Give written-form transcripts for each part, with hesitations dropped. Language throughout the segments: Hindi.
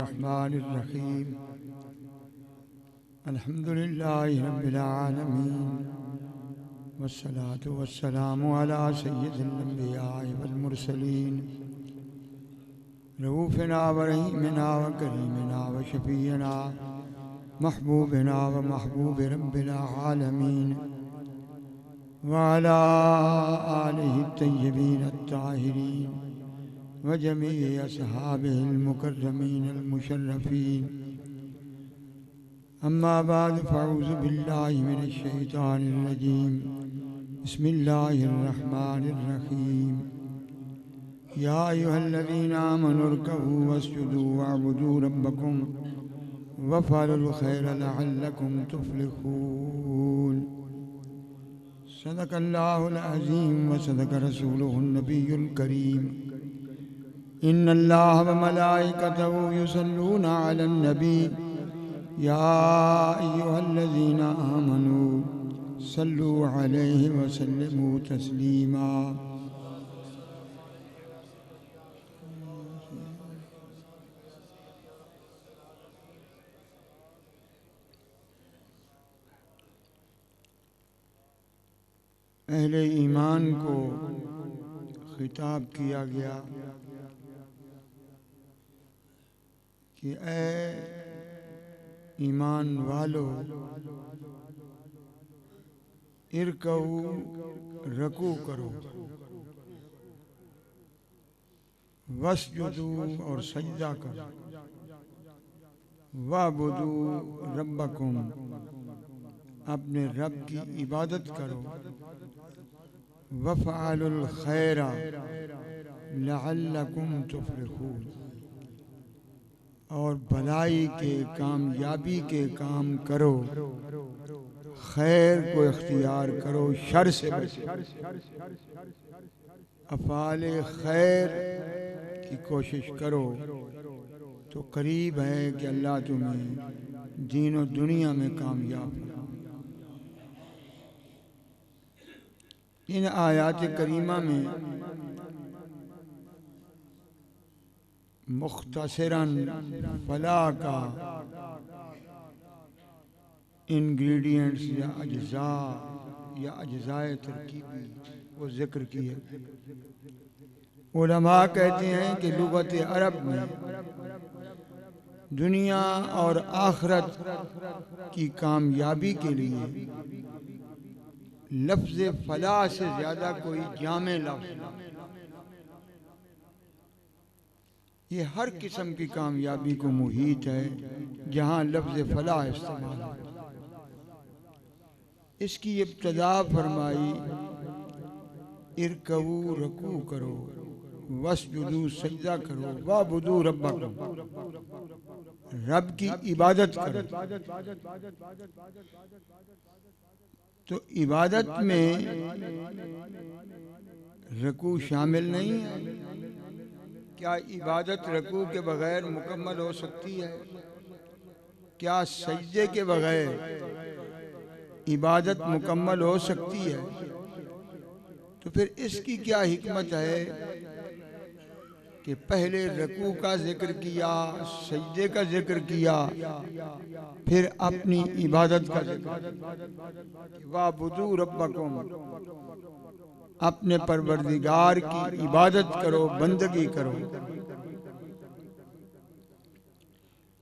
रहमानिर्रहीम अल्हम्दुलिल्लाहि रब्बिल आलमीन वस्सलातु वस्सलामु अला सय्यिदिल अंबिया'i वल मुरसलीन रऊफिना व रहीमिना व करीमिना व शफीना महबूबिना व महबूब रब्बिल आलमीन व अला आलिहि तय्यबीन अत्ताहिरीन व जमीइ अस्हाबिहिल मुकर्रमीन अल मुशर्रफीन अम्मा बाद फ़अऊज़ु बिल्लाहि मिनश शैतानिर रजीम बिस्मिल्लाहिर रहमानिर रहीम या अय्युहल्लज़ीना आमनू इरकऊ वस्जुदू वअबुदू रब्बकुम वफ़अलुल खैर लअल्लकुम तुफ़्लिहून। सदक़ल्लाहुल अज़ीम व सदक़ रसूलुहुन नबियुल करीम। इन्नल्लाह व मलाइकतहु युसल्लूना अलन नबी या अय्युहल्लज़ीना आमनू सल्लू अलैहि व सल्लिमू तस्लीमा। अहले ईमान को खिताब किया गया कि ऐ ईमान वालो इरकऊ रकू करो, वस्जुदू और सजदा करो, वाबुदू रब्बकुम अपने रब की इबादत करो, वफ़अलुल खैरा लअल्लकुम तुफ़्लिहून और भलाई के कामयाबी के काम करो, खैर को इख्तियार करो, शर से बचो। अफ़ाले खैर की कोशिश करो तो करीब है कि अल्लाह तुम्हें दीन और दुनिया में कामयाब करो। इन आयात करीमा में मुख्तसरन फलाह का इंग्रेडिएंट्स या अज्जा या अज्जाए तरकीबी वो जिक्र की है। उलमा कहते हैं कि लुगत अरब में दुनिया और आखिरत की कामयाबी के लिए लफ्ज़ फलाह से ज्यादा कोई जामे लफ्ज़ ये हर किस्म की कामयाबी को मुहीत है जहाँ लफ्ज़ फलाह इस्तेमाल है। इसकी इब्तदा फरमाई इरकऊ रकू करो, वस्जुदू सजदा करो, वाबुदू रब्बकुम रब की इबादत करो। तो इबादत में रकू शामिल नहीं है। क्या इबादत रकू के बगैर मुकम्मल हो सकती है? क्या सजदे के बगैर इबादत मुकम्मल हो सकती है? तो फिर इसकी क्या हिकमत है कि पहले रकू का जिक्र किया, सजदे का जिक्र किया, फिर अपनी इबादत का जिक्र, वाबुदू रब्बकुम अपने परवरदिगार की इबादत करो, बंदगी करो।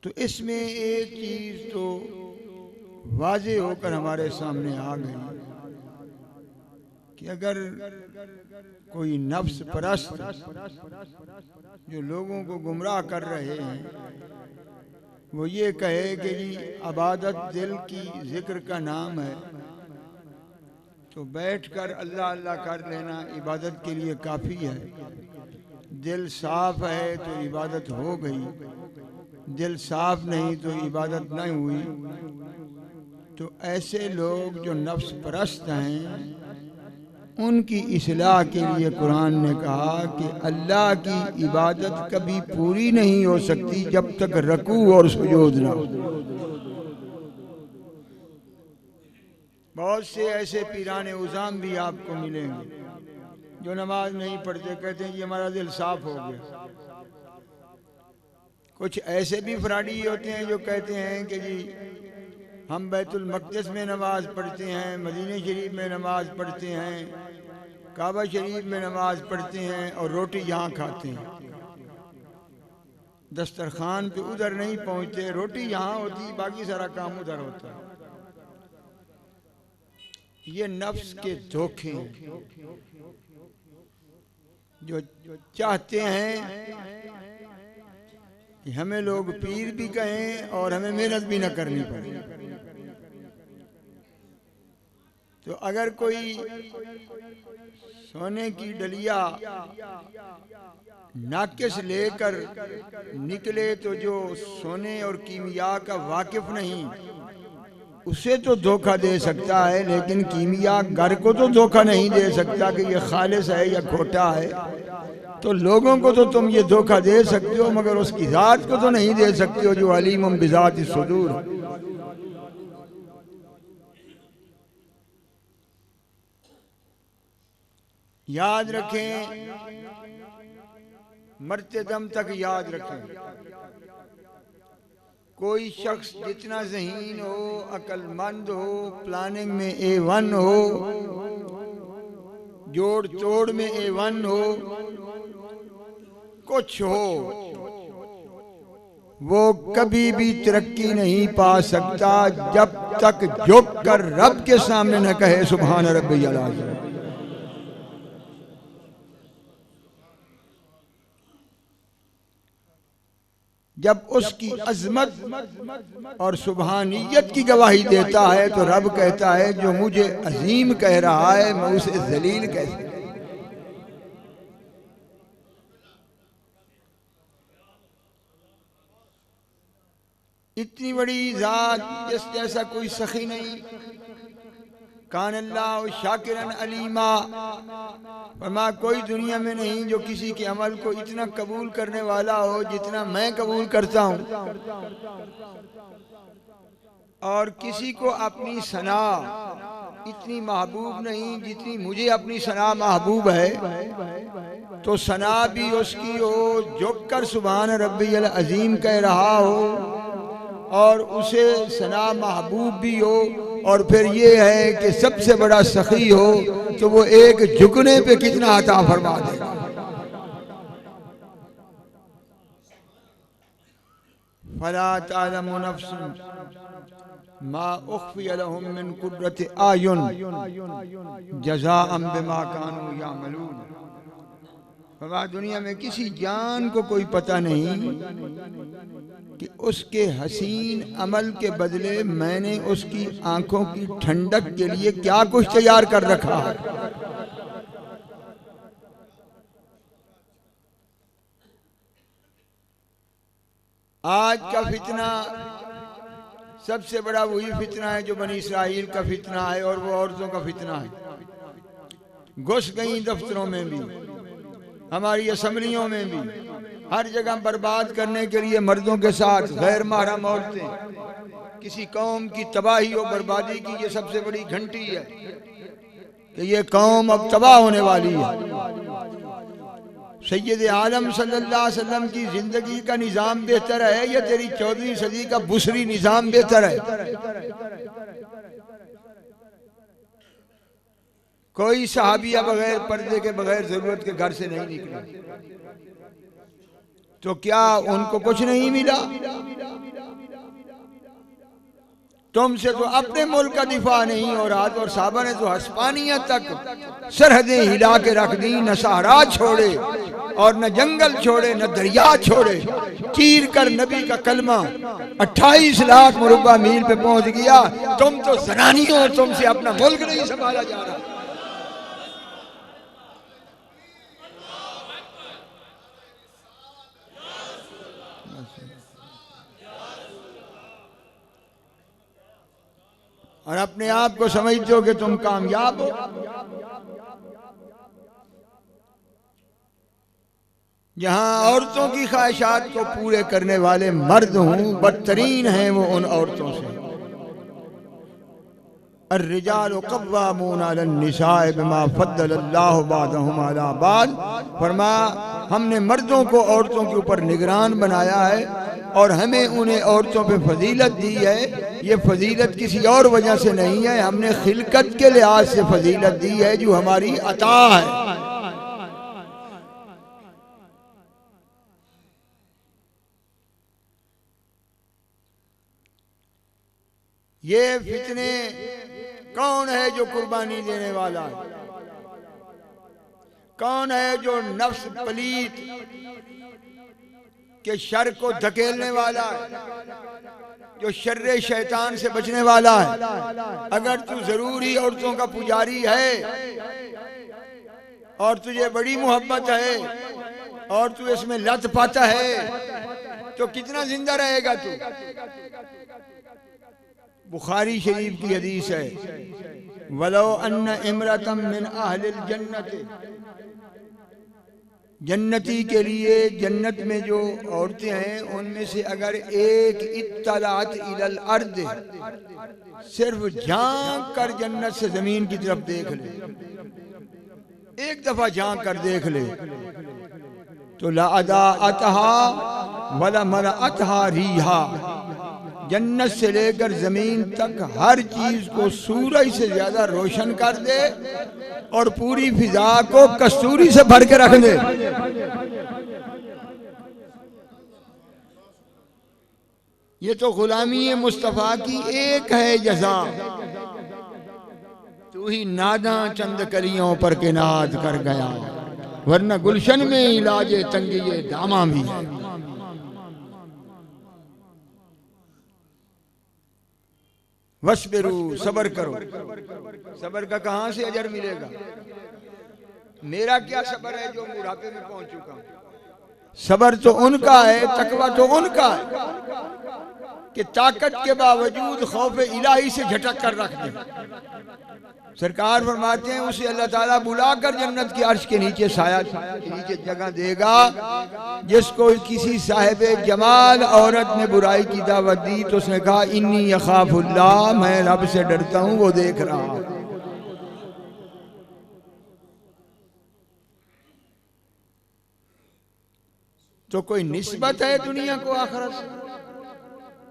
तो इसमें एक चीज तो वाज़े होकर हमारे सामने आ गई कि अगर कोई नफ्स परस्त जो लोगों को गुमराह कर रहे हैं वो ये कहे कि जी इबादत दिल की जिक्र का नाम है तो बैठकर अल्लाह अल्लाह कर लेना इबादत के लिए काफ़ी है, दिल साफ है तो इबादत हो गई, दिल साफ नहीं तो इबादत नहीं हुई। तो ऐसे लोग जो नफ्स परस्त हैं उनकी इस्लाह के लिए कुरान ने कहा कि अल्लाह की इबादत कभी पूरी नहीं हो सकती जब तक रकू और सुजूद ना हो। बहुत से ऐसे पीराने उज़ाम भी आपको मिलेंगे जो नमाज नहीं पढ़ते, कहते हैं कि हमारा दिल साफ हो गया। कुछ ऐसे भी फ्राडी होते हैं जो कहते हैं कि जी हम बैतुल मक़दिस में नमाज पढ़ते हैं, मदीने शरीफ में नमाज पढ़ते हैं, काबा शरीफ में नमाज पढ़ते हैं और रोटी यहाँ खाते हैं। दस्तरखान पे उधर नहीं पहुँचते, रोटी यहाँ होती, बाकी सारा काम उधर होता है। ये नफ्स के धोखे जो चाहते हैं कि हमें लोग पीर भी कहें और हमें मेहनत भी न करनी पड़े। तो अगर कोई सोने की डलिया नाकिस लेकर निकले तो जो सोने और कीमिया का वाकिफ नहीं उसे तो धोखा दे सकता है, लेकिन कीमिया घर को तो धोखा नहीं दे सकता कि ये खालिस है या खोटा है। तो लोगों को तो तुम ये धोखा दे सकते हो, मगर उसकी जात को तो नहीं दे सकते हो जो अलीम बिज़ाति सुदूर। याद रखें, मरते दम तक याद रखें, कोई शख्स जितना ज़हीन हो, अक्लमंद हो, प्लानिंग में A1 हो, जोड़ तोड़ में A1 हो, कुछ हो, वो कभी भी तरक्की नहीं पा सकता जब तक झुक कर रब के सामने न कहे सुभान रब्बियल आज़म। जब उसकी अजमत और सुबहानियत की गवाही देता है तो रब कहता है जो मुझे अजीम कह रहा है मैं उसे जलील कैसे। इतनी बड़ी जात जिस जैसा कोई सखी नहीं। कान अल्लाह शाकिरन अलीमा, फरमा कोई दुनिया में नहीं जो किसी के अमल को इतना कबूल करने वाला हो जितना मैं कबूल करता हूँ, और किसी को अपनी सना इतनी महबूब नहीं जितनी मुझे अपनी सना महबूब है। तो सना भी उसकी हो झुक कर सुभान रब्बियल अजीम कह रहा हो, और उसे सना महबूब भी हो, और फिर ये है कि सबसे बड़ा सखी हो तो वो एक झुकने पे कितना अता फरमा देगा। फला तालमु नफ्सुन मा उख्फिय लहुम मिन कुर्रति आयुन जज़ाअन बिमा कानू यामलून। फरमा दुनिया में किसी जान को कोई पता नहीं कि उसके हसीन अमल के बदले मैंने उसकी आंखों की ठंडक के लिए क्या कुछ तैयार कर रखा है। आज का फितना सबसे बड़ा वही फितना है जो बनी इसराइल का फितना है, और वो औरतों का फितना है। घुस गई दफ्तरों में भी, हमारी असम्बलियों में भी, हर जगह बर्बाद करने के लिए मर्दों के साथ गैर महरम औरतें। किसी कौम की तबाही और बर्बादी की ये सबसे बड़ी घंटी है कि ये कौम अब तबाह होने वाली है। सैयद आलम सल्लल्लाहु अलैहि वसल्लम की जिंदगी का निजाम बेहतर है या तेरी 14वीं सदी का बुसरी निजाम बेहतर है? कोई सहाबिया बगैर पर्दे के बगैर जरूरत के घर से नहीं निकले, तो क्या उनको कुछ नहीं मिला? तुमसे तो अपने मुल्क का दिफा नहीं हो रहा, और साहबा ने तो हस्पानिया तक सरहदें हिला के रख दी, न सहरा छोड़े और न जंगल छोड़े न दरिया छोड़े। चीर कर नबी का कलमा 28 लाख मुरब्बा मील पे पहुंच गया। तुम तो जनानी हो और तुमसे अपना मुल्क नहीं संभाला जा रहा। और अपने आप को समझते हो कि तुम कामयाब हो। जहां औरतों की ख्वाहिशात को पूरे करने वाले मर्द हूं, बदतरीन हैं वो उन औरतों से। अर्रिजालु क़व्वामून अलन्निसाए बिमा फ़द्दलल्लाहु बादहुम अला बाद। फरमा हमने मर्दों को औरतों के ऊपर निगरान बनाया है और हमें उन्हें औरतों पे फजीलत दी है। ये फजीलत किसी और वजह से नहीं है, हमने खिलकत के लिहाज से फजीलत दी है जो हमारी अता है। ये फितने कौन है जो कुर्बानी देने वाला है? कौन है जो नफ्स पलीत के शर को धकेलने वाला है, जो शर्रे शैतान से बचने वाला है? अगर तू जरूरी औरतों का पुजारी है और तुझे बड़ी मोहब्बत है और तू इसमें लत पाता है तो कितना जिंदा रहेगा तू? बुखारी शरीफ की हदीस है, वलो अन्न इमरतम मिन अहलिल जन्नत, जन्नती के लिए जन्नत में जो औरतें हैं उनमें से अगर एक इत्तलात इलल अर्द, सिर्फ झांक कर जन्नत से जमीन की तरफ देख ले, एक दफा झांक कर देख ले, तो ला अदा अतहा वला मरा अतहा रीहा, जन्नत से लेकर जमीन तक हर चीज को सूरज से ज्यादा रोशन कर दे और पूरी फिजा को कस्तूरी से भर के रख दे। ये तो गुलामी मुस्तफा की एक है जज़ा। तू ही नादा चंद कलियों पर के नाद कर गया, वरना गुलशन में इलाजे तंगी दामा भी है। वस्बिरू, सबर करो। सबर का कहां से अजर मिलेगा? मेरा क्या सबर है जो बुढ़ापे में पहुंच चुका हूं? सबर तो उनका है, तकवा तो उनका है कि ताकत के बावजूद खौफ इलाही से झटक कर रख दे। सरकार फरमाते हैं उसे अल्लाह ताला बुलाकर जन्नत की अर्श के नीचे साया के नीचे जगह देगा। जिसको किसी साहिब जमाल औरत ने बुराई की दावत दी तो उसने कहा इन्नी यखाफुल्लाह, मैं रब से डरता हूं, वो देख रहा। तो कोई निस्बत है दुनिया को आखिरत से?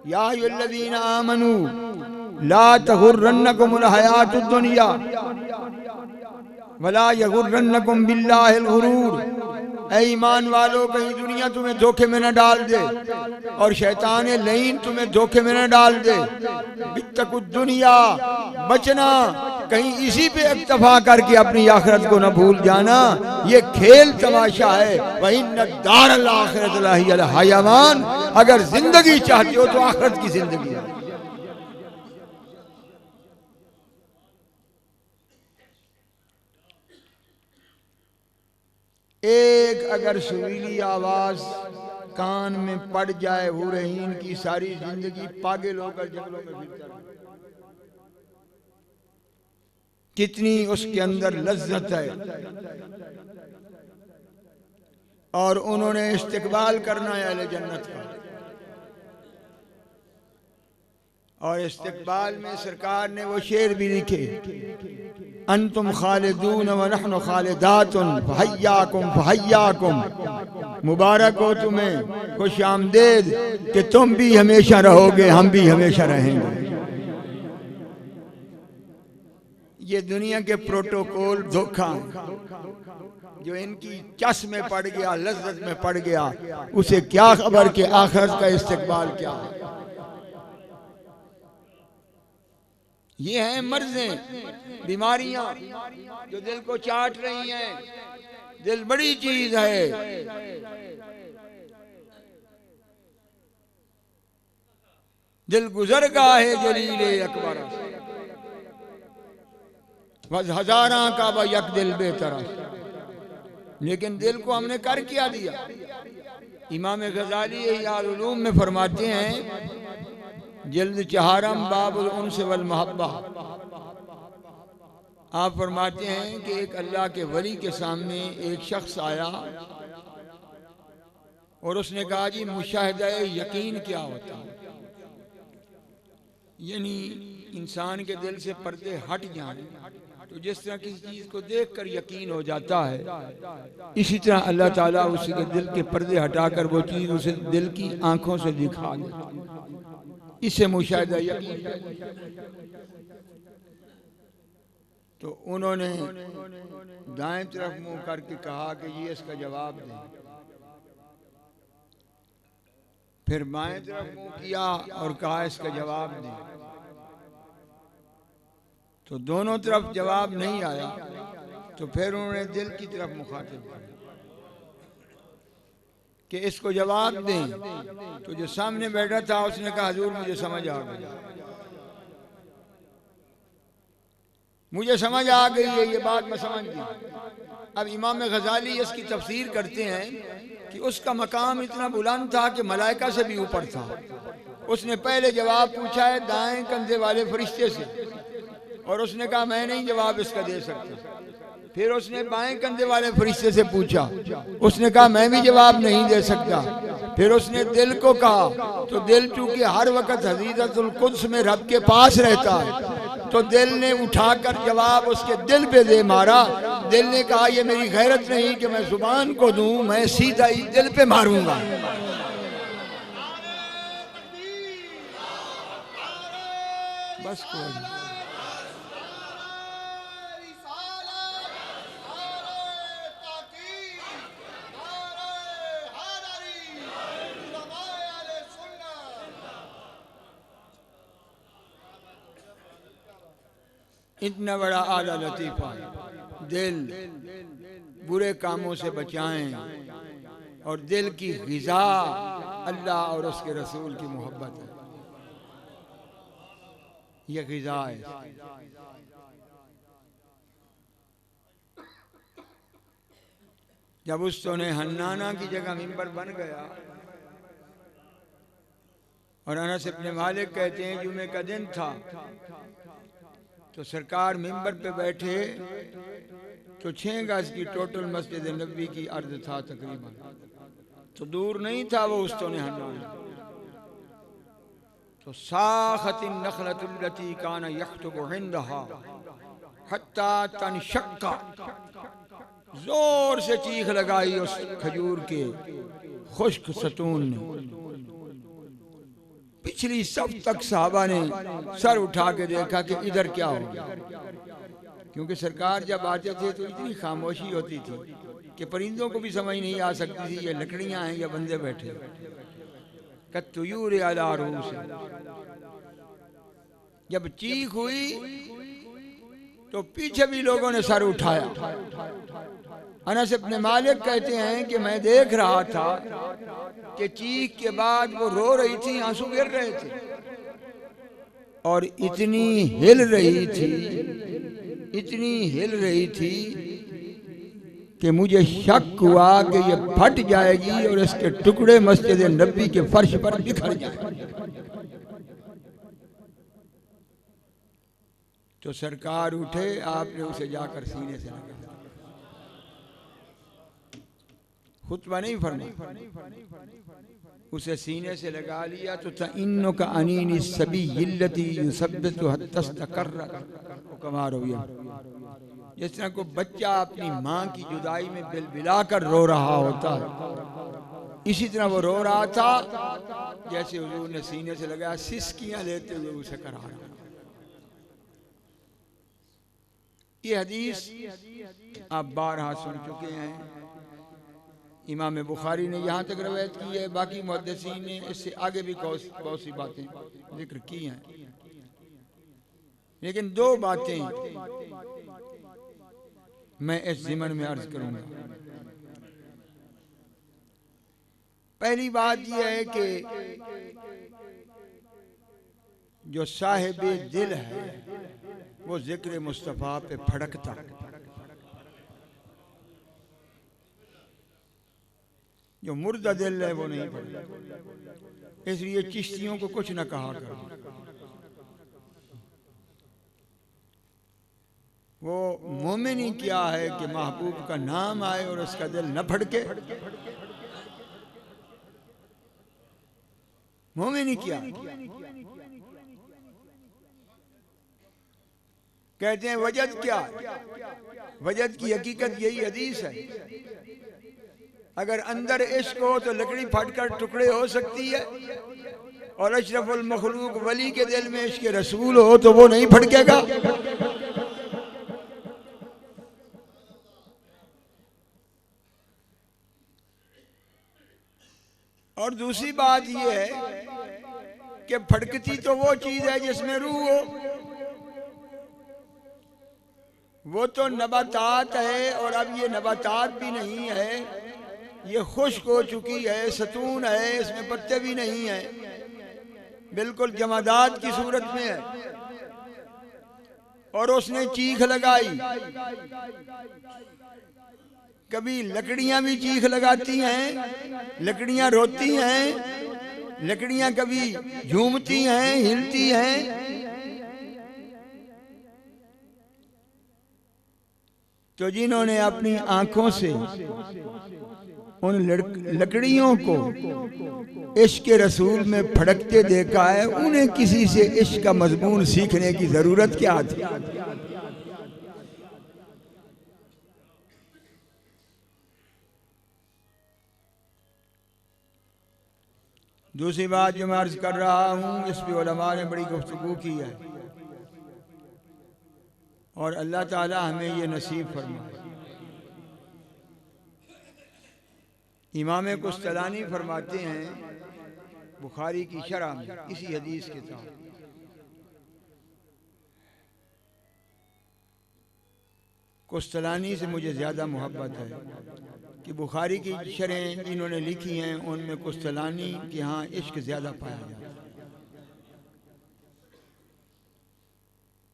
या अय्युहल्लज़ीना आमनू ला तगुर्रन्नकुमुल हयातुद दुनिया वला यगुर्रन्नकुम बिल्लाहिल गुरूर। ऐ ईमान वालों, कहीं दुनिया तुम्हें धोखे में न डाल दे और शैतान लईन तुम्हें धोखे में न डाल दे। बित्तकुद दुनिया, बचना, कहीं इसी पे इक्तफा करके अपनी आखिरत को न भूल जाना। ये खेल तमाशा है। वइन्न दारल आखिरत लहियल हयावान, अगर जिंदगी चाहते हो तो आखिरत की जिंदगी है। एक अगर सुरीली आवाज कान में पड़ जाए हुरहीन की, सारी जिंदगी पागल होकर जंगलों में फिरता रहे। कितनी उसके अंदर लज्जत है। और उन्होंने इस्तिकबाल करना है अहले जन्नत का। और इस्तिकबाल में सरकार ने वो शेर भी लिखे, अंतुम खालिदून व नहनु खालिदातुन फहय्याकुम फहय्याकुम, मुबारक हो तुम्हें, खुश आमदेद कि तुम भी हमेशा रहोगे, हम भी हमेशा रहेंगे। ये दुनिया के प्रोटोकॉल धोखा जो इनकी चस में पड़ गया, लज्जत में पड़ गया, उसे क्या खबर कि आखिरत का इस्तिकबाल क्या है। ये हैं मर्ज़ें, बीमारियां जो दिल को चाट रही हैं। दिल बड़ी चीज है। दिल गुजर गाहे जलीले अकबर, बस हजारा का ब यक दिल बेतरस। लेकिन दिल को हमने कर क्या दिया? इमाम गजाली इहयाउल उलूम में फरमाते हैं, जल्द चहारम बाबुल उन्स वल महब्बा, आप फरमाते हैं कि एक अल्लाह के वली के सामने एक शख्स आया और उसने कहा जी मुशाहिदा यकीन क्या होता है? यानी इंसान के दिल से पर्दे हट जाएं तो जिस तरह किसी चीज को देखकर यकीन हो जाता है, इसी तरह अल्लाह ताला उसके दिल के पर्दे हटाकर वो चीज उसे दिल की आंखों से दिखा दे, इसे मुशाहिदा यकीन। तो उन्होंने दाएं तरफ मुंह करके कहा कि ये इसका जवाब दे। फिर बाएं तरफ मुंह किया और कहा इसका जवाब दे। तो दोनों तरफ जवाब नहीं आया, तो फिर उन्होंने दिल की तरफ मुखातिब किया कि इसको जवाब दें। तो जो सामने बैठा था उसने कहा हुजूर मुझे समझ आ गई, मुझे समझ आ गई है, ये बात मैं समझ गई। अब इमाम गजाली इसकी तफसीर करते हैं कि उसका मकाम इतना बुलंद था कि मलाइका से भी ऊपर था। उसने पहले जवाब पूछा है दाएं कंधे वाले फरिश्ते से, और उसने कहा मैं नहीं जवाब इसका दे सकता। फिर उसने बाएं कंधे वाले फरिश्ते से पूछा, उसने कहा मैं भी जवाब नहीं दे सकता। फिर उसने दिल को कहा, तो दिल चूंकि हर वक्त हज़ीरतुल कुद्स में रब के पास रहता है, तो दिल ने उठाकर जवाब उसके दिल पे दे मारा। दिल ने कहा ये मेरी गैरत नहीं कि मैं जुबान को दूं, मैं सीधा ही दिल पे मारूंगा। बस कोई इतना बड़ा आला लतीफ़ा दिल बुरे कामों से बचाएं, और दिल की ग़िज़ा अल्लाह और उसके रसूल की मोहब्बत है, ये ग़िज़ा है। जब उस ने हन्नाना की जगह मिंबर बन गया, और अनस इब्न मालिक कहते हैं जुमे का दिन था, तो सरकार मिंबर पे बैठे तो 6 गज की टोटल मस्जिद नबी की अर्ज था तकरीबन, तो दूर नहीं था वो उस ने हन्नाना। तो साखतिन नखलतुल्लती काना यख्तुबु इंदहा हत्ता तनशक्का, जोर से चीख लगाई उस खजूर के खुश्क सतून ने। पिछली सब तक साहबा ने सर उठा के देखा कि इधर क्या हो गया, क्योंकि सरकार जब आते थे तो इतनी खामोशी होती थी कि परिंदों को भी समझ नहीं आ सकती थी ये लकड़ियां हैं या बंदे बैठे। कत्तुयूर अला रूस, जब चीख हुई तो पीछे भी लोगों ने सर उठाया। अनस इब्न मालिक कहते हैं कि मैं देख रहा था कि चीख के बाद वो रो रही थी, आंसू गिर रहे थे, और इतनी हिल रही थी, इतनी हिल रही थी कि मुझे शक हुआ कि ये फट जाएगी और इसके टुकड़े मस्जिद नबी के फर्श पर बिखर जाएंगे। तो सरकार उठे, आपने उसे जाकर सीने से लगा, खुतबा नहीं फरमा, उसे सीने से लगा लिया। तो तइन्नु का अनीन सभी यल्लती युसब्बितु हत्तस्तकर्र कमारो, जिस तरह को बच्चा अपनी माँ की जुदाई में बिलबिला कर रो रहा होता है, इसी तरह वो रो रहा था जैसे हुजूर ने सीने से लगाया, सिसकियां लेते हुए उसे करा रहा। ये हदीस आप 12 सुन चुके हैं। इमाम बुखारी ने यहाँ तक रवायत की है, बाकी मुहद्दिसीन ने इससे आगे भी बहुत सी बातें जिक्र की हैं, लेकिन 2 बातें मैं इस ज़िमन में अर्ज करूंगा। पहली बात यह है कि जो साहिब दिल है वो जिक्र मुस्तफ़ा पे फड़कता, जो मुर्दा दिल है वो नहीं फड़कता। इसलिए चिश्तियों को कुछ न कहा करो, वो मोमिन ही क्या है कि महबूब का नाम आए और उसका दिल न फड़के। मोमिन ही क्या, कहते हैं वजद क्या? वजद की हकीकत यही हदीस है, अगर अंदर इश्क हो तो लकड़ी फटकर टुकड़े हो सकती है, और अशरफुल मखलूक वली के दिल में इश्क रसूल हो तो वो नहीं फटकेगा। और दूसरी बात यह है कि फटकती तो वो चीज है जिसमें रूह हो, वो तो नबातात है, और अब ये नबातात भी नहीं है, ये खुश्क हो चुकी है, सतून है, इसमें पत्ते भी नहीं है, बिल्कुल जमादात की सूरत में है। और उसने चीख लगाई, कभी लकड़ियां भी चीख लगाती हैं, लकड़ियां रोती हैं, लकड़ियां कभी झूमती हैं, हिलती हैं। तो जिन्होंने अपनी आंखों से उन लकड़ियों को इश्क रसूल में फड़कते देखा है, उन्हें किसी से इश्क का मजमून सीखने की जरूरत क्या थी? दूसरी बात जो मैं अर्ज कर रहा हूँ, इस पे उलमा ने बड़ी गुफ्तगू की है, और अल्लाह ताला हमें ये नसीब फरमाए। इमाम कुस्तलानी फरमाते हैं बुखारी की शरह में इसी हदीस के तहत, कुस्तलानी से मुझे ज़्यादा मोहब्बत है कि बुखारी की शरह इन्होंने लिखी हैं, उनमें कुस्तलानी के यहाँ इश्क ज़्यादा पाया जाता है।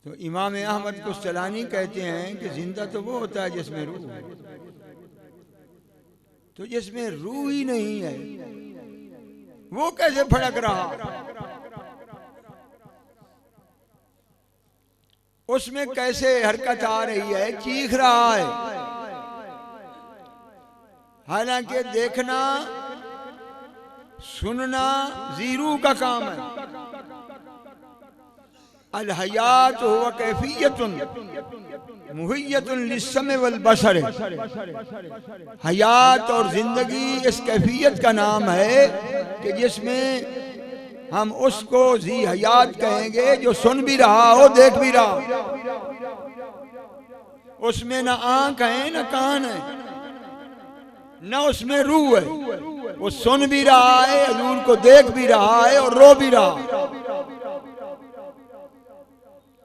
तो इमाम अहमद कुस्तलानी कहते हैं कि जिंदा तो वो होता है जिसमें रूह है, तो जिसमें रूह ही नहीं है वो कैसे फड़क रहा? उसमें कैसे हरकत आ रही है, चीख रहा है, हालांकि देखना सुनना जीरू का काम है। अल हयात हुवा कैफियतुन मुहय्यतुन लिस्सम वल बसर, हयात और जिंदगी इस कैफियत का नाम है कि जिसमें हम उसको जी हयात कहेंगे जो सुन भी रहा हो, देख भी रहा। उसमें न आंख है न कान है, न उसमें रूह है, वो सुन भी रहा है, हजूर को देख भी रहा है और रो भी रहा।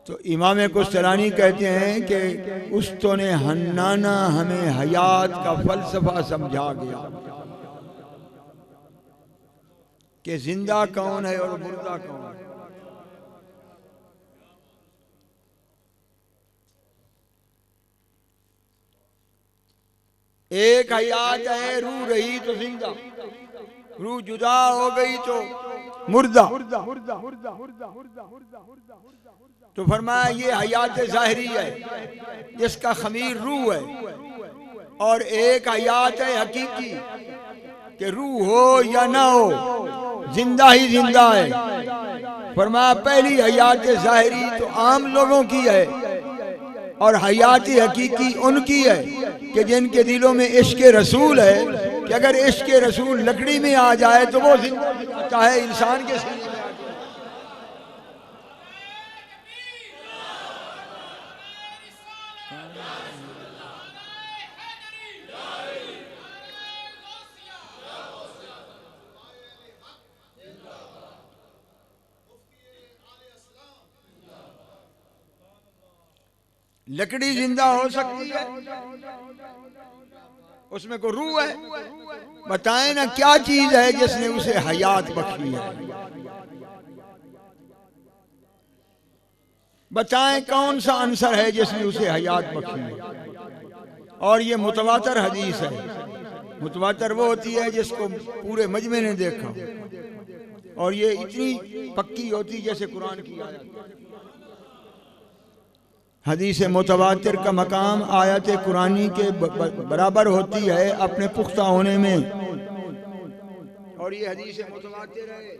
तो इमाम कुस्तलानी कहते हैं कि उस्तो ने हन्नाना हमें हयात का फलसफा समझा गया कि जिंदा कौन है और मुर्दा कौन है। एक हयात है, रूह रही तो जिंदा, रूह जुदा हो गई तो मुर्दा। तो फरमाया ये हयात ज़ाहिरी है जिसका खमीर रूह है, और एक हयात है हकीकी कि रूह हो या ना हो जिंदा ही जिंदा है। फरमाया पहली हयात ज़ाहिरी तो आम लोगों की है, और हयात हकीकी उनकी है कि जिनके दिलों में इश्क रसूल है, कि अगर इश्क रसूल लकड़ी में आ जाए तो वो जिंदा, चाहे इंसान के सीने में। लकड़ी जिंदा हो सकती है, उसमें कोई रूह है? बताएं ना क्या चीज है जिसने उसे हयात बख्शी है? बताएं कौन सा आंसर है जिसने उसे हयात बख्शी है? और ये मुतवातर हदीस है। मुतवातर वो होती है जिसको पूरे मजमे ने देखा, और ये इतनी पक्की होती जैसे कुरान की आयत। हदीस मुतवातिर का मकाम आयत कुरानी के बराबर होती है अपने पुख्ता होने में, और ये हदीस मुतवातिर है।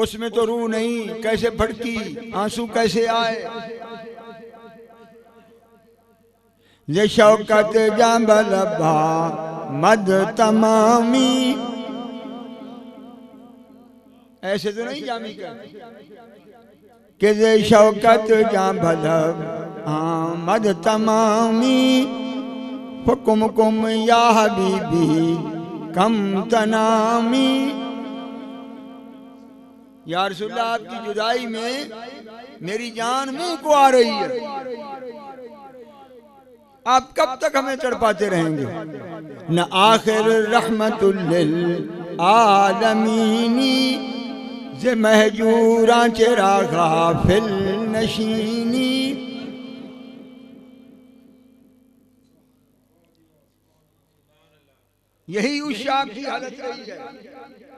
उसमें तो रूह नहीं, कैसे भड़की, आंसू कैसे आए। ये शौकत जांबल भा मद तमामी, ऐसे तो नहीं जामी कर कि ये शौकत जांबल मद तमामी, फुकुम कुम या हबीबी कम तनामी। या रसूलल्लाह आपकी जुदाई में मेरी जान मुंह को आ रही है, आप कब तक हमें तड़पाते रहेंगे। न आखिर रहमतुल लिल आलमीनी, जे महजूरा चेरा गाफिल नशीनी। यही उस शाह की हालत रही है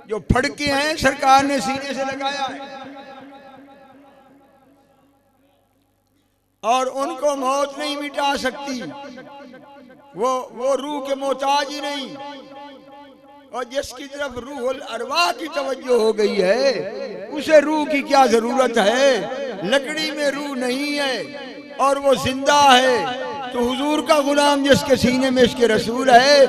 जो फड़के हैं सरकार ने सीने से लगाया है, और उनको मौत नहीं मिटा सकती। वो रूह के मोहताज ही नहीं, और जिसकी तरफ रूहुल अरवाह की तवज्जो हो गई है उसे रूह की क्या जरूरत है। लकड़ी में रूह नहीं है और वो जिंदा है। तो हुजूर का गुलाम जिसके सीने में इसके रसूल है,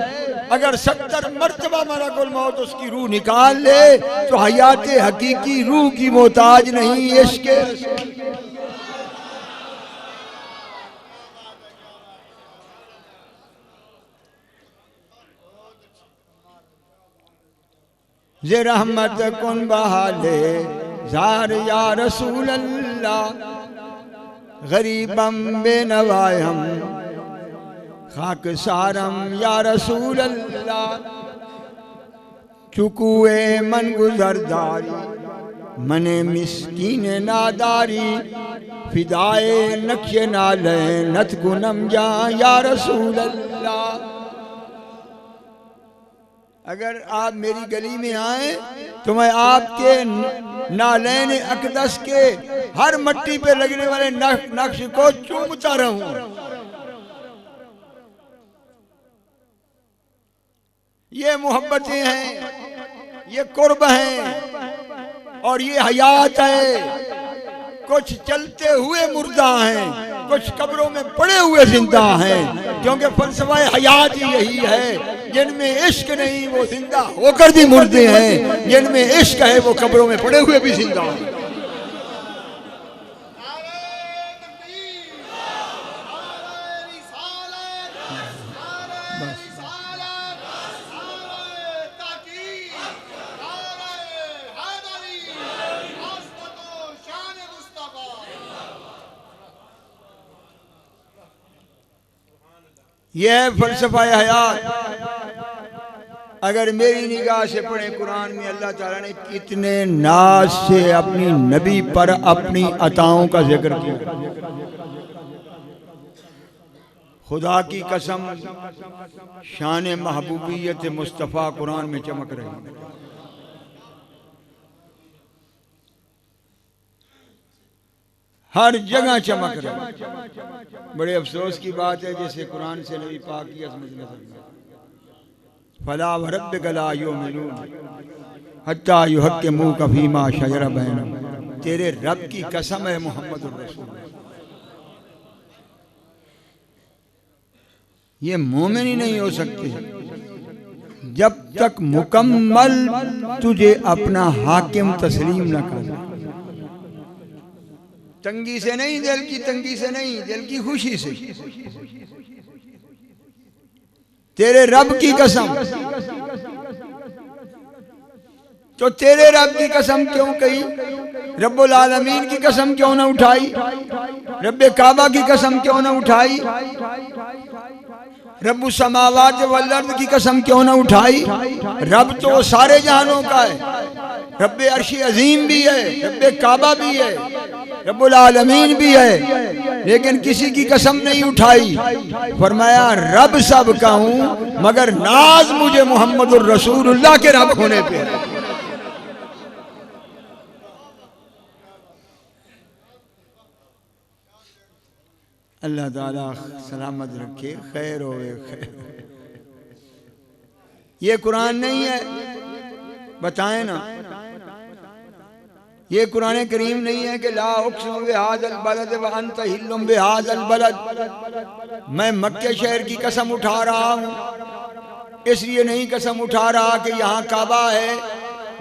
अगर 70 मर्तबा मलकुल मौत उसकी रूह निकाल ले तो हयात हकीकी रूह की मोहताज नहीं, इसके रसूल। जे रहमत कुन बहाले जार या रसूल अल्लाह, गरीबम बेनवायम खाक सारम या रसूल अल्लाह। चुकुए मन गुजरदारी मने मिस्कीन नादारी, फिदाए नक्शे नाले नत गुनम जा या रसूल अल्लाह। अगर आप मेरी गली में आए तो मैं आपके नालैन अकदस के हर मट्टी पे लगने वाले नक्श को चूमता रहूं। ये मोहब्बतें हैं, ये कुर्ब हैं और ये हयात है। कुछ चलते हुए मुर्दा हैं, कुछ कब्रों में पड़े हुए जिंदा हैं, क्योंकि फलसफा हयात ही यही है। जिनमें इश्क नहीं वो जिंदा होकर भी मुर्दे हैं, जिनमें इश्क है वो कब्रों में पड़े हुए भी जिंदा हैं। यह फलसफा हयात। अगर मेरी निगाह से पढ़े कुरान में अल्लाह ताला ने कितने नाज से अपनी नबी पर अपनी अताओं का जिक्र किया। खुदा की कसम शान महबूबियत मुस्तफ़ा कुरान में चमक रही है। हर जगह चमक रहा है। बड़े अफसोस की बात है जैसे कुरान से नबी पाक की अज़मत नज़र फला व रब्बिक ला युमिनून हत्ता युहक्किमूका फीमा शजरा बैनहुम। तेरे रब की कसम है मुहम्मद रसूल, ये मोमिन ही नहीं हो सकते जब तक मुकम्मल तुझे अपना हाकिम तस्लीम न कर। तंगी से नहीं, दिल की तंगी से नहीं, दिल की खुशी से। तेरे रब की कसम, तो तेरे रब की कसम क्यों कही? रब्बुल आलमीन की कसम क्यों न उठाई? रब्बे काबा की कसम क्यों न उठाई? रब्बु समावात वल अर्द की कसम क्यों न उठाई? रब तो सारे जहानों का है। रब्बे अर्शी अजीम भी है, रब्बे काबा भी है, रब्बुल आलमीन भी है, लेकिन किसी की कसम नहीं उठाई। फरमाया रब सब का हूं मगर नाज मुझे मुहम्मदुर रसूलुल्लाह के रब होने पे है। अल्लाह ताला सलामत रखे, खैर होवे खैर। ये कुरान नहीं है, बताएं ना। ये कुरान करीम नहीं है कि ला उक़्सिमु बिहाज़ल बलद व अंत हिल्लुम बिहाज़ल बलद, मैं मक्के शहर की कसम उठा रहा हूँ। इसलिए नहीं कसम उठा रहा कि यहाँ काबा है,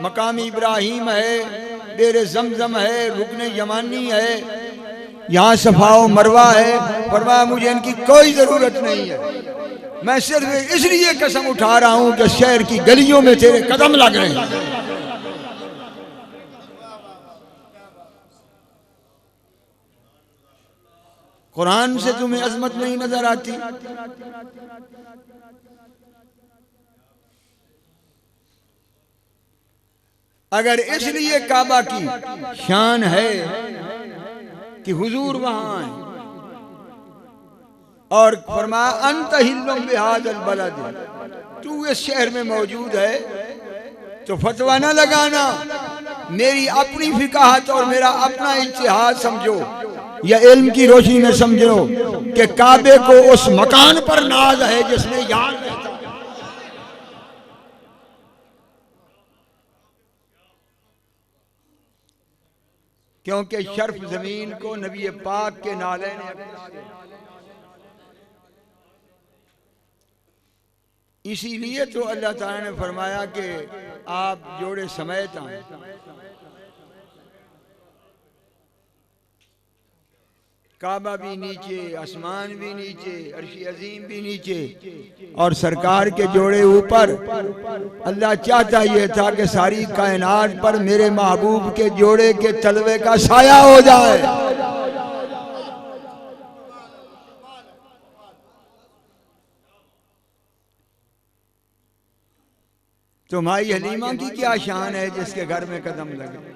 मकाम इब्राहिम है, डेरे जमजम है, रुकन यमानी है, यहाँ सफा व मरवा है। फरमाया मुझे इनकी कोई ज़रूरत नहीं है, मैं सिर्फ इसलिए कसम उठा रहा हूँ कि शहर की गलियों में तेरे कदम लग रहे हैं। कुरान से तुम्हें अजमत नहीं नजर आती? अगर इसलिए काबा की शान है कि हुजूर वहां है और फरमाया अंत हिल्लुम बिहाज़ल बलद, तू इस शहर में मौजूद है तो फतवा न लगाना, मेरी अपनी फिकाहत और मेरा अपना इज्तिहाद समझो या इल्म की रोशनी में समझो कि काबे को उस मकान पर नाज है जिसमें यार रहता है। क्योंकि शर्फ जमीन को नबी पाक के नाले ने, इसीलिए तो अल्लाह ताला ने फरमाया कि आप जोड़े समेत आए। काबा भी नीचे, आसमान भी नीचे, अर्शी अजीम भी नीचे और सरकार के जोड़े ऊपर। अल्लाह चाहता ये था कि सारी कायनात पर मेरे महबूब के जोड़े के तलवे का साया हो जाए। तो माई हलीमा की क्या शान है जिसके घर में कदम लगे?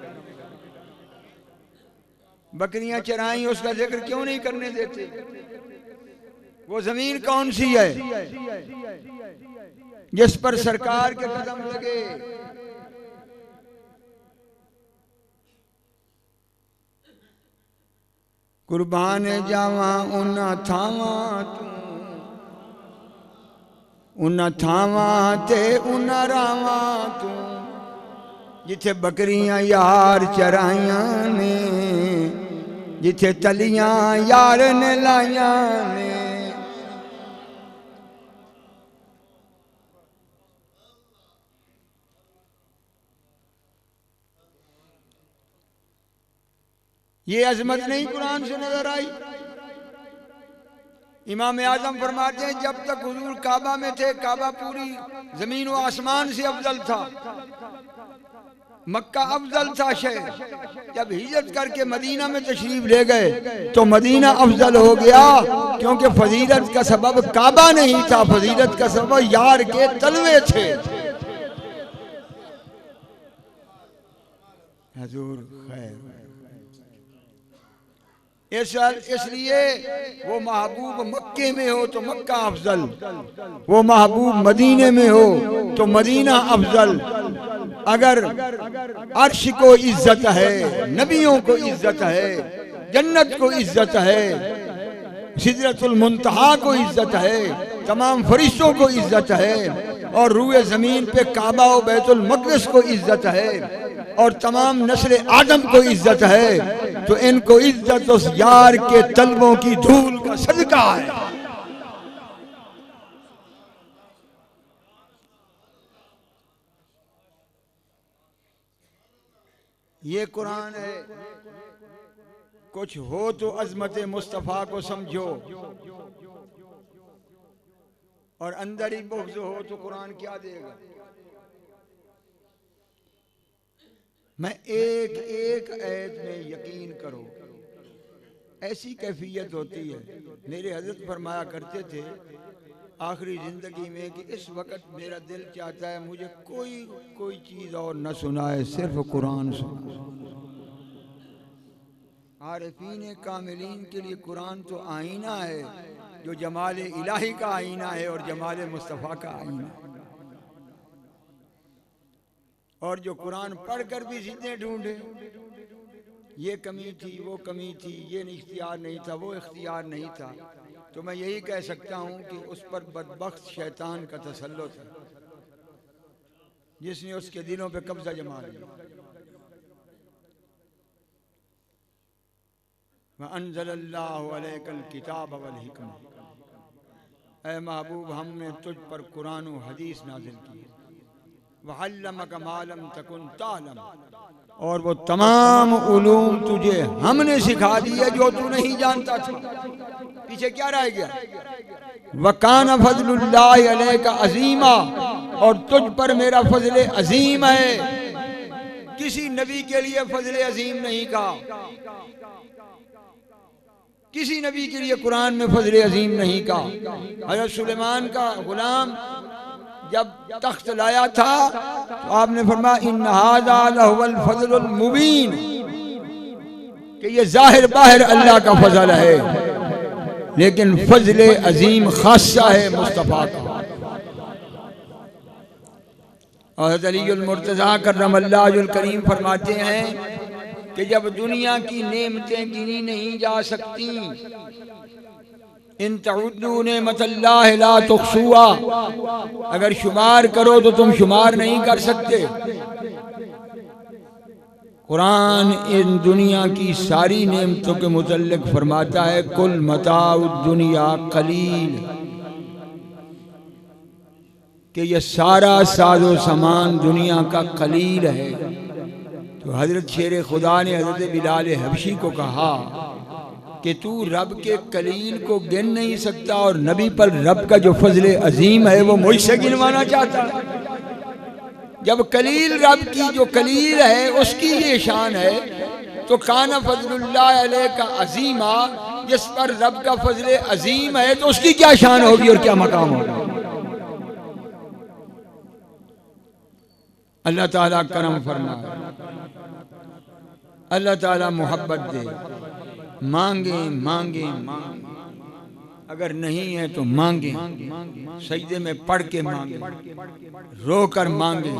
बकरियां चराई, उसका जिक्र क्यों नहीं करने देते? वो जमीन कौन सी है जिस पर सरकार के कदम लगे? कुर्बान जावा उन्ना थावा तू, उन्ना थावा ते उन्ना रावा तू, जिथे बकरियां यार चराइया ने, जिथे तलियां यार ने लाइया ने। ये अजमत नहीं कुरान से नजर आई? इमाम आजम फरमाते हैं जब तक हुजूर काबा में थे, काबा पूरी जमीन व आसमान से अफजल था, मक्का अफजल था शहर। जब हिजरत करके मदीना में तशरीफ ले गए तो मदीना अफजल हो गया, क्योंकि फजीलत का सबब काबा नहीं था, फजीलत का सबब यार के तलवे थे। हुजूर खैर, इसलिए वो महबूब मक्के में हो तो मक्का अफजल, वो महबूब मदीने में हो तो मदीना अफजल। अगर अर्श को इज्जत है, नबियों को इज्जत है, जन्नत को इज्जत है, सिदरतुल मुंतहा को इज्जत है, तमाम फरिश्तों को इज्जत है और रूए जमीन पे काबा और बैतुल मक़दिस को इज्जत है और तमाम नस्ल आदम को इज्जत है, तो इनको इज्जत उस यार के तलवों की धूल का सदका है। ये कुरान है। कुछ हो तो अजमत मुस्तफ़ा को समझो और अंदर ही बुग़्ज़ हो तो कुरान क्या देगा? मैं एक एक आयत में यकीन करो, ऐसी कैफियत होती है। मेरे हज़रत फरमाया करते थे आखिरी ज़िंदगी में कि इस वक्त मेरा दिल चाहता है मुझे कोई चीज़ और न सुनाए, सिर्फ कुरान सुनाए। आरिफीन कामिलीन के लिए कुरान तो आईना है, जो जमाल इलाही का आईना है और जमाल मुस्तफ़ा का आईना है। और जो कुरान पढ़कर भी जितने ढूंढे, ये कमी थी, वो कमी थी, ये इख्तियार नहीं था, वो इख्तियार नहीं था, तो मैं यही कह सकता हूँ कि उस पर बदबख्त शैतान का तसल्लुत है, जिसने उसके दिलों पे कब्जा जमा लिया। व अंज़लल्लाहु अलैकल किताब वल हिकमा, ऐ महबूब हमने तुझ पर कुरान व हदीस नाजिल की, वअल्लमक मा लम तकुन तालम, और वो तमाम उलूम तुझे हमने सिखा दिए जो तू नहीं जानता था। पीछे क्या रह गया? वकान फज़लुल्लाहि अलैका अज़ीमा, और तुझ पर मेरा फजल अजीम है। किसी नबी के लिए फजल अजीम नहीं कहा, किसी नबी के लिए कुरान में फजल अजीम नहीं कहा। हज़रत सुलेमान का गुलाम जब तख्त लाया था तो आपने फरमाया इन हाज़ा लहुवल फज़लुल मुबीन, कि ये जाहिर बाहिर अल्लाह का फजल है, लेकिन फजल अजीम खासा है मुस्तफ़ा का। और हज़रत अलीउल मुर्तज़ा कर्रमल्लाहु वजहुल करीम फरमाते हैं कि जब दुनिया की नेमतें गिनी नहीं जा सकती, इन तउद्दू नेमतल्लाहि ला तुहसूहा, अगर शुमार करो तो तुम शुमार नहीं कर सकते। कुरान इन दुनिया की सारी नेमतों के मुतल्लिक फरमाता है कुल मताउद दुनिया कलील, कि ये सारा साजो सामान दुनिया का कलील है। तो हजरत शेर खुदा ने हजरत बिलाल हबशी को कहा कि तू रब के कलील को गिन नहीं सकता और नबी पर रब का जो फजल अजीम है वो मुझसे गिनवाना चाहता है। जब कलील रब की जो कलील है उसकी ये शान है, तो काना फजलुल्लाह अलैका अजीमा, जिस पर रब का फजल अजीम है तो उसकी क्या शान होगी और क्या मकाम होगा। अल्लाह ताला करम फरमाए, अल्लाह ताला मोहब्बत दे। मांगे मांगे मांगे, अगर नहीं है तो मांगे, सजदे में पढ़ के मांगे, रो कर मांगे।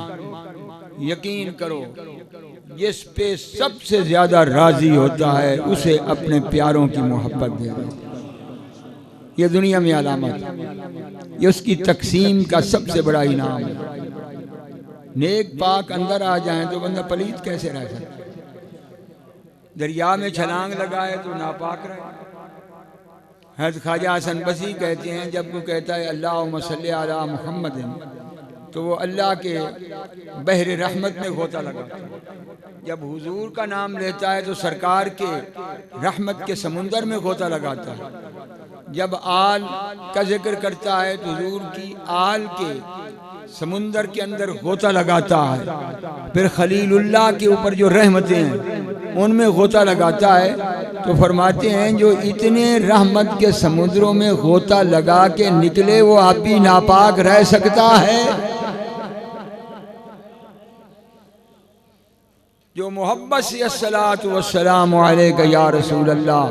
यकीन करो जिस पे सबसे ज्यादा राजी होता है उसे अपने प्यारों की मोहब्बत दे दो। ये दुनिया में अलामत है, ये उसकी तकसीम का सबसे बड़ा इनाम है। नेक पाक अंदर आ जाए तो बंदा पलीत कैसे रह सकता? दरिया में छलांग लगाए तो नापाक रहे। हज़रत ख्वाजा हसन बसी कहते हैं जब वो कहता है अल्लाहुम्मा सल्ली अला मुहम्मद, तो वो अल्लाह के बहर रहमत में गोता लगाता है। जब हुजूर का नाम लेता है तो सरकार के रहमत के समुंदर में गोता लगाता है। जब आल का जिक्र करता है तो हुजूर की आल के समुंदर के अंदर गोता लगाता है। फिर खलीलुल्लाह के ऊपर जो रहमतें हैं उनमें गोता लगाता है। तो फरमाते हैं जो इतने रहमत के समुद्रों में गोता लगा के निकले वो आप भी नापाक रह सकता है। जो मोहब्बत से अस्सलातु वस्सलामु अलैका या रसूल अल्लाह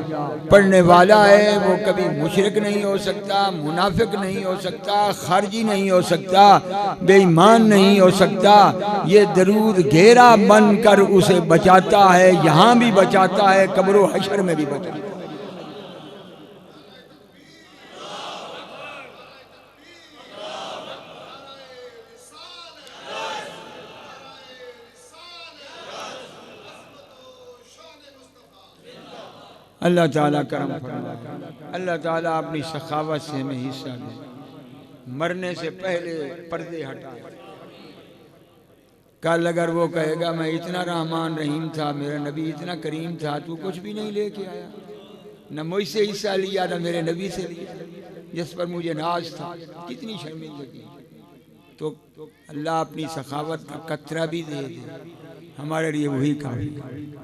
पढ़ने वाला है वो कभी मुशरिक नहीं हो सकता, मुनाफिक नहीं हो सकता, खारजी नहीं हो सकता, बेईमान नहीं हो सकता। ये दरूद घेरा बनकर उसे बचाता है, यहाँ भी बचाता है, कब्र व हशर में भी बचाता है। अल्लाह ताला करम फरमाए, अल्लाह ताला अपनी सखावत से हमें हिस्सा दे। मरने से पहले पर्दे हटाए। कल अगर वो कहेगा मैं इतना रहमान रहीम था, मेरा नबी इतना करीम था, तू कुछ भी नहीं लेके आया, न मुझसे हिस्सा लिया न मेरे नबी से लिया, जिस पर मुझे नाज था, कितनी शर्मिंदगी। तो अल्लाह अपनी सखावत का कतरा भी दे दे, हमारे लिए वही काफी।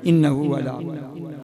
इन्नहु अला